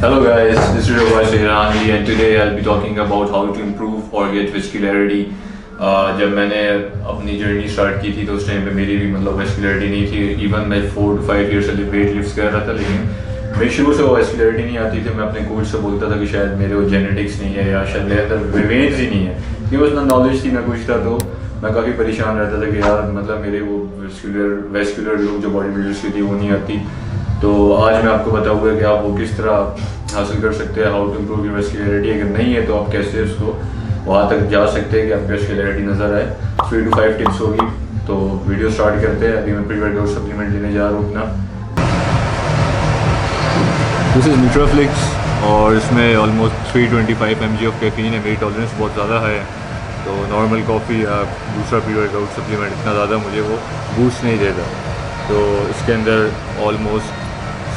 Hello guys, this is your voice Irani and today I'll be talking about how to improve or get vascularity. जब मैंने अपनी journey start की थी तो उस टाइम पे मेरी भी मतलब वेस्कुलरिटी नहीं थी। इवन मैं 4 to 5 ईयर से वेट लिफ्ट कर रहा था, लेकिन मेरी शुरू से वेस्कुलरिटी नहीं आती थी। मैं अपने कोच से बोलता था कि शायद मेरे वो जेनेटिक्स नहीं है या शायद मेरे अंदर वेन्स ही नहीं है, क्योंकि उतना नॉलेज थी। मैं पूछता तो मैं काफ़ी परेशान रहता था कि यार मतलब मेरे वो वेस्कुलर लुक जो बॉडी बिल्डर्स की थी वो नहीं आती। तो आज मैं आपको बताऊंगा कि आप वो किस तरह हासिल कर सकते हैं, how to improve your vascularity. अगर नहीं है तो आप कैसे उसको वहाँ तक जा सकते हैं कि आपकी वेस्कुलरिटी नज़र आए। 3 to 5 टिप्स होगी। तो वीडियो स्टार्ट करते हैं। अभी मैं प्री वर्कआउट सप्लीमेंट लेने जा रहा हूँ अपना। दिस इज़ न्यूट्राफ्लिक्स और इसमें ऑलमोस्ट 325 mg ऑफ कैफीन है। मेरी टॉलरेंस बहुत ज़्यादा है, तो नॉर्मल कॉफ़ी या दूसरा प्री वर्कआउट सप्लीमेंट इतना ज़्यादा मुझे वो बूस्ट नहीं देता। तो इसके अंदर almost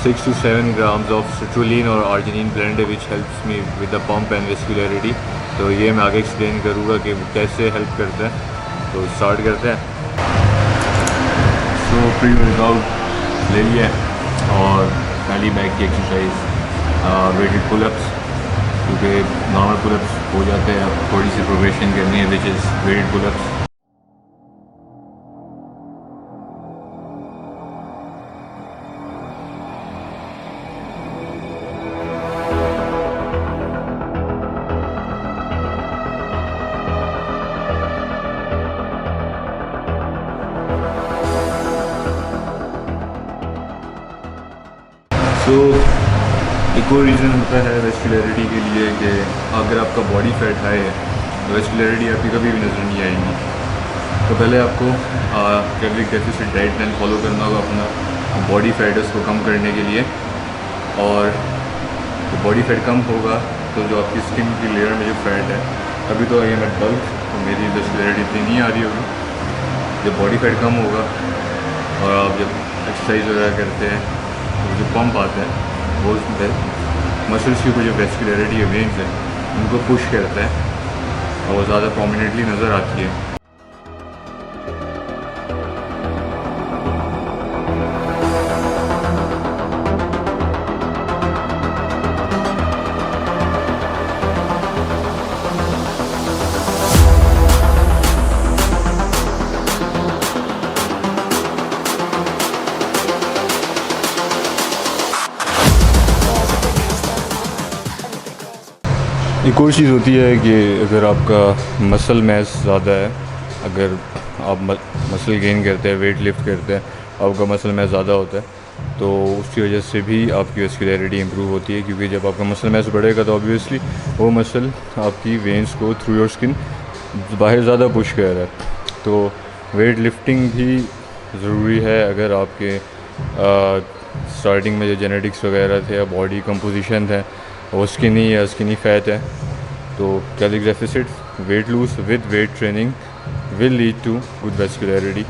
6 to 7 grams of citrulline और arginine blend है, which helps me with the pump and vascularity। तो ये मैं आगे एक्सप्लेन करूँगा कि वो कैसे हेल्प करता है। तो स्टार्ट करते हैं। सो प्री वर्कआउट ले लिया और पहली बैक की एक्सरसाइज वेटेड पुलअप्स, क्योंकि नॉर्मल पुलअप्स हो जाते हैं। अब थोड़ी सी प्रोग्रेशन करनी है, विच इज़ वेटेड पुलअप्स। तो एक और रीज़न होता है वेस्कुलरिटी के लिए कि अगर आपका बॉडी फैट हाई है तो वेस्कुलरिटी आपकी कभी भी नज़र नहीं आएगी। तो पहले आपको calorie deficit diet plan follow करना होगा अपना बॉडी फैट उसको कम करने के लिए। और तो बॉडी फैट कम होगा तो जो आपकी स्किन की लेयर में जो फैट है, अभी तो ये मैं बल्क तो मेरी वेस्कुलरिटी इतनी नहीं आ रही होगी। जब बॉडी फैट कम होगा और आप जब एक्सरसाइज वगैरह करते हैं तो जो पंप आता है वो उसमें मसल्स के ऊपर जो वेस्कुलरिटी है, वेन्स है, उनको पुश करता है और वो ज़्यादा प्रोमिनेंटली नज़र आती है। एक और चीज़ होती है कि अगर आपका मसल मैस ज़्यादा है, अगर आप मसल गेन करते हैं, वेट लिफ्ट करते हैं, आपका मसल मैस ज़्यादा होता है, तो उसकी वजह से भी आपकी वेस्कुलरिटी इंप्रूव होती है। क्योंकि जब आपका मसल मैस बढ़ेगा तो ऑब्वियसली वो मसल आपकी वेन्स को थ्रू योर स्किन बाहर ज़्यादा पुश कर रहा है। तो वेट लिफ्टिंग भी ज़रूरी है। अगर आपके स्टार्टिंग में जो जेनेटिक्स वगैरह थे या बॉडी कंपोजिशन है वो स्किनी या स्किनी फैट है, तो calorie deficit weight lose with weight training will lead to good vascularity.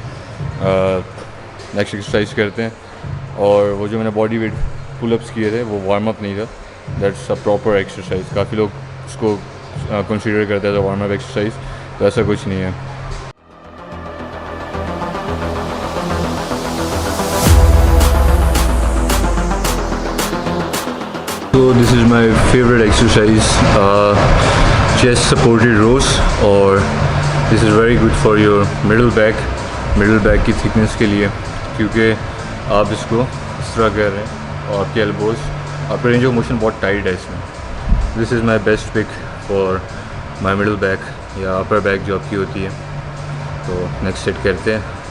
Next exercise करते हैं। और वो जो मैंने बॉडी वेट पुलअप्स किए थे वो वार्म अप नहीं था, दैट्स अ प्रॉपर एक्सरसाइज। काफ़ी लोग उसको कंसीडर करते हैं वार्म अप एक्सरसाइज, तो ऐसा कुछ नहीं है। So this is my favorite exercise, chest supported rows, और this is very good for your middle back की thickness के लिए, क्योंकि आप इसको इस तरह कर रहे हैं और आपके एल्बोज, आपका रेंज ऑफ मोशन बहुत टाइट है इसमें। This is my best pick for my middle back या अपर बैक जो आपकी होती है। तो नेक्स्ट सेट करते हैं।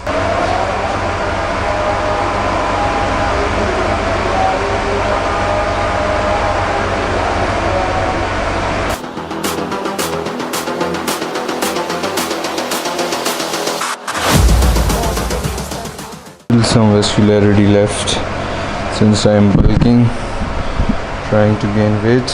Some vascularity left since I am bulking, trying to gain weight.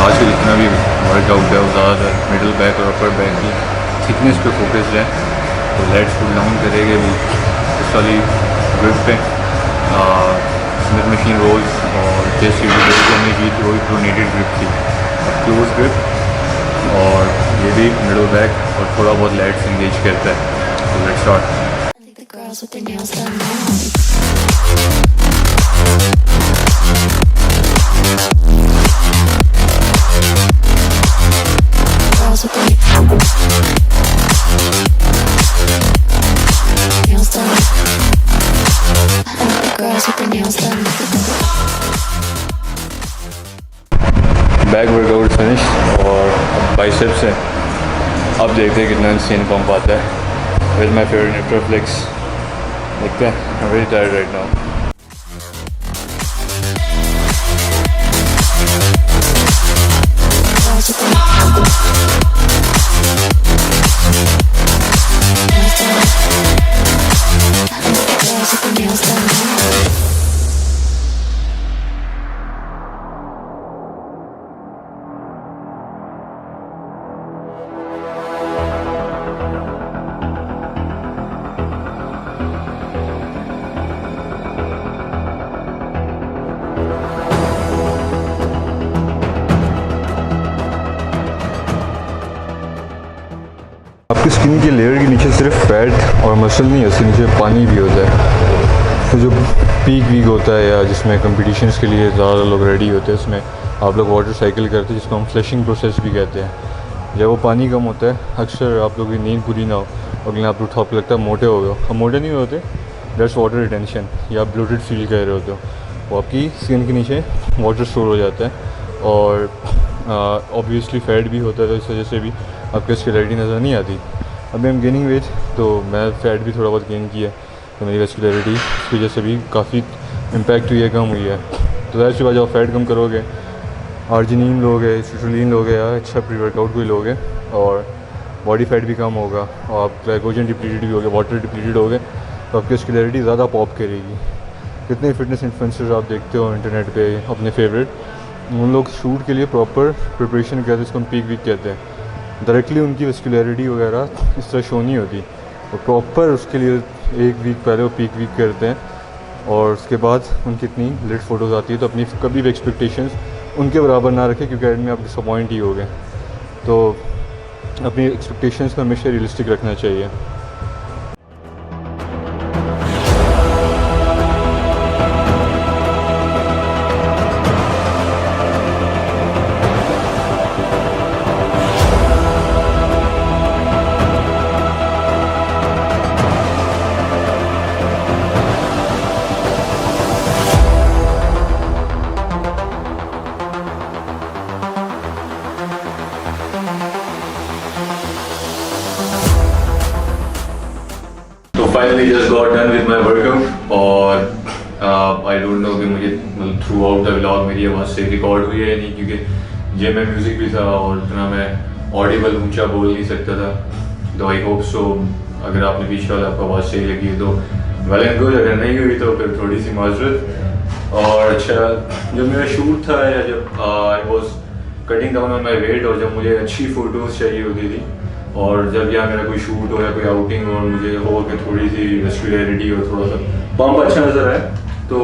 आज का जितना भी वर्कआउट है वो ज़्यादातर मिडल बैक और अपर बैक की थिकनेस पे फोकस्ड है। तो लेट्स पुल डाउन करेंगे भी इस वाली ग्रिप पे। स्मिथ मशीन रोल्स और चेस्ट की जो हमने की थी वही प्रोनेटेड ग्रिप थी। क्लोज ग्रिप और ये भी मिडल बैक और थोड़ा बहुत लाइट्स इंगेज करता है। तो let's start. The girls with their nails done now. Girls with their nails done. I like the girls with their nails done. Back workout finish और अब बाइसेप्स है। अब देखते हैं कितना इंसेन पंप आता है विद माय फेवरेट न्यूट्रोफ्लेक्स। देखते हैं। I am very tired right now. Girls with their nails done. I like the girls with their nails done now. आपकी स्किन के लेयर के नीचे सिर्फ फैट और मसल नहीं है, उसके नीचे पानी भी होता है। तो जो पीक वीक होता है या जिसमें कंपटीशंस के लिए ज़्यादा लोग रेडी होते हैं, उसमें आप लोग वाटर साइकिल करते हैं जिसको हम फ्लशिंग प्रोसेस भी कहते हैं। जब वो पानी कम होता है, अक्सर आप लोगों की नींद पूरी ना हो और आप लोग आपको लगता है मोटे हो गए। हम मोटे नहीं होते, दैट्स वाटर रिटेंशन, या आप ब्लोटेड फील कर रहे होते हो। वो आपकी स्किन के नीचे वाटर स्टोर हो जाता है और ऑब्वियसली फैट भी होता है, तो इस वजह से भी आपको वेस्कुलरिटी नज़र नहीं आती। अभी हम गेनिंग वेट, तो मैं फ़ैट भी थोड़ा बहुत गेन किया, तो मेरी वेस्कुलरिटी इसकी वजह से भी काफ़ी इम्पैक्ट हुई है, कम हुई है। तो ज़ाहिर सी बात, जब फैट कम करोगे, आर्जिनिन लोगे, सिट्रुलिन लोगे या अच्छा प्री वर्कआउट कोई लोगे और बॉडी फैट भी कम होगा और आप ग्लाइकोजन डिप्लीटेड भी होगे, वाटर डिप्लीटेड होगे, तो आपकी वेस्कुलरिटी ज़्यादा पॉप करेगी। कितने फिटनेस इन्फ्लुएंसर्स आप देखते हो इंटरनेट पे अपने फेवरेट, उन लोग शूट के लिए प्रॉपर प्रिपरेशन करते हैं, जिसको हम पीक वीक कहते हैं। डायरेक्टली उनकी वेस्कुलरिटी वगैरह इस तरह शो नहीं होती, और प्रॉपर उसके लिए एक वीक पहले वो पीक वीक करते हैं और उसके बाद उनकी इतनी लेट फ़ोटोज़ आती है। तो अपनी कभी भी एक्सपेक्टेशंस उनके बराबर ना रखें, क्योंकि एंड में आप डिसअपॉइंट ही हो गए। तो अपनी एक्सपेक्टेशंस को हमेशा रियलिस्टिक रखना चाहिए। Finally just got done with my workout और आई डोंट नो कि मुझे मतलब थ्रू आउट द व्लॉग मेरी आवाज़ से रिकॉर्ड हुई है या नहीं, क्योंकि ये मैं म्यूज़िक भी था और इतना मैं ऑडिबल ऊंचा बोल नहीं सकता था। तो आई होप सो अगर आपने बीच वाला आपको आवाज़ सही लगी है तो वेल एंड गुड, अगर नहीं हुई तो फिर थोड़ी सी माजरत। और अच्छा, जब मेरा शूट था या जब I was cutting down on my weight और जब मुझे अच्छी फ़ोटोज़ चाहिए होती थी और जब यहाँ मेरा कोई शूट हो या कोई आउटिंग हो और मुझे हो कि थोड़ी सी वेस्कुलरिटी और थोड़ा सा पंप अच्छा नज़र आए, तो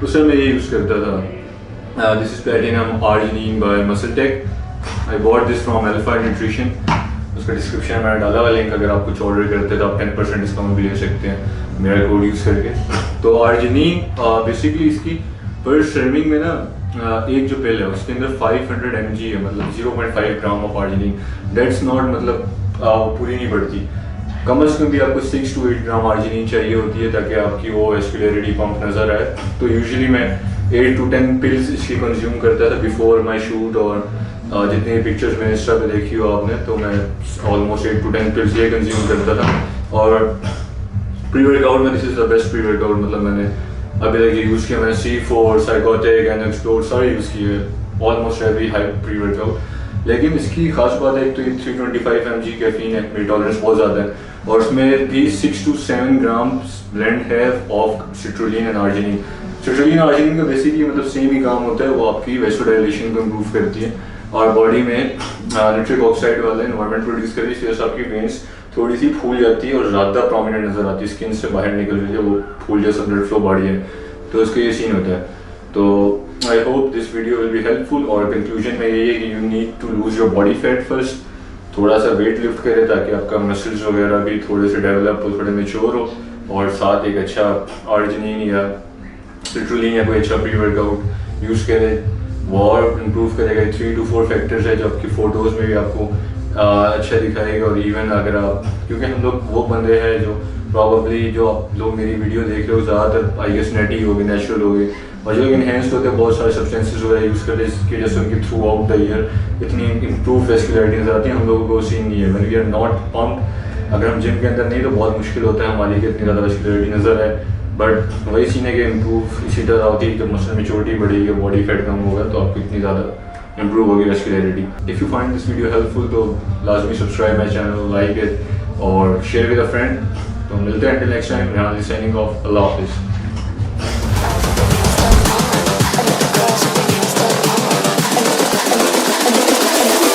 उससे मैं ये यूज़ करता था। This is platinum arginine by MuscleTech. I bought this from Alpha Nutrition. उसका डिस्क्रिप्शन मैंने डाला हुआ लिंक, अगर आप कुछ ऑर्डर करते हैं तो आप 10% डिस्काउंट भी ले सकते हैं मेरा कोड यूज़ करके। तो आर्जिनिन बेसिकली इसकी पर सर्विंग में ना एक जो पिल है उसके अंदर 500 mg है, मतलब 0.5 gram of arginine. That's not मतलब पूरी नहीं पड़ती, कम से कम भी आपको 6 to 8 ग्राम आर्जिनिन चाहिए होती है ताकि आपकी वो वेस्कुलरिटी पंप नज़र आए। तो यूजुअली मैं 8 to 10 पिल्स इसकी कंज्यूम करता था बिफोर माय शूट, और जितनी पिक्चर्स मैंने इंस्टा पे देखी हो आपने, तो मैं ऑलमोस्ट 8 to 10 पिल्स ये कंज्यूम करता था। और प्री वर्कआउट में this is the best pre workout, मतलब मैंने अभी तक ये यूज़ किया। मैंने C4, साइकोटिक एंड एक्सप्लोर सारे यूज़ किए, almost every high pre workout. लेकिन इसकी खास बात है, एक तो ये 325 mg कैफीन है, मेरी टॉलरेंस बहुत ज़्यादा है, और उसमें भी 6 to 7 ग्राम ब्लेंड है of citrulline and arginine. Citrulline और आर्जिनिन का बेसिकली मतलब सेम ही काम होता है, वो आपकी वेसोडाइलेशन को इम्प्रूव करती है और बॉडी में नाइट्रिक ऑक्साइड वाला एनवायरनमेंट प्रोड्यूस करती है, इससे आपकी वेन्स थोड़ी सी फूल जाती है और ज़्यादा प्रोमिनेंट नज़र आती है, स्किन से बाहर निकल रही है, वो फूल जैसा ब्लड फ्लो बॉडी है, तो उसका ये सीन होता है। तो I hope this video will be helpful. और कंक्लूजन में यही है कि you need to lose your body fat first, थोड़ा सा वेट लिफ्ट करें ताकि आपका मसल्स वगैरह भी थोड़े से डेवलप हो, थोड़े मेच्योर हो, और साथ एक अच्छा आर्जिनिन या सिट्रुलिन या कोई अच्छा प्री वर्कआउट यूज़ करें। वो और इम्प्रूव करेगा। 3 to 4 फैक्टर्स है जो आपकी फ़ोटोज़ में भी आपको अच्छा दिखाएगा। और इवन अगर आप, क्योंकि हम लोग वो बंदे हैं जो प्रॉबली जो आप लोग मेरी वीडियो देख रहे हो ज़्यादातर आई गेस नेटी हो गए, नेचुरल हो गए, और जो लोग इन्हेंस्ड होते हैं बहुत सारे सब्सटेंसेस वगैरह यूज़ करते हैं जिसकी वजह से उनकी थ्रू आउट द ईयर इतनी इम्प्रूव वेस्कुलरिटी नजर आती है। हम लोगों को सीन नहीं है। When we are not pumped, अगर हम जिम के अंदर नहीं तो बहुत मुश्किल होता है हमारी कि इतनी ज़्यादा वेस्कुलरिटी नज़र है। बट वही सीन है कि इम्प्रूव इसी तरह होती है, जब मसल मेच्योरिटी बढ़ेगी, बॉडी फैट कम होगा तो आपको इतनी ज़्यादा इम्प्रूव होगी vascularity. If you find this video helpful तो लाजमी subscribe my channel, like it और शेयर विद अ फ्रेंड। तो मिलते हैं until next time, signing off, अल्लाह हाफिज़।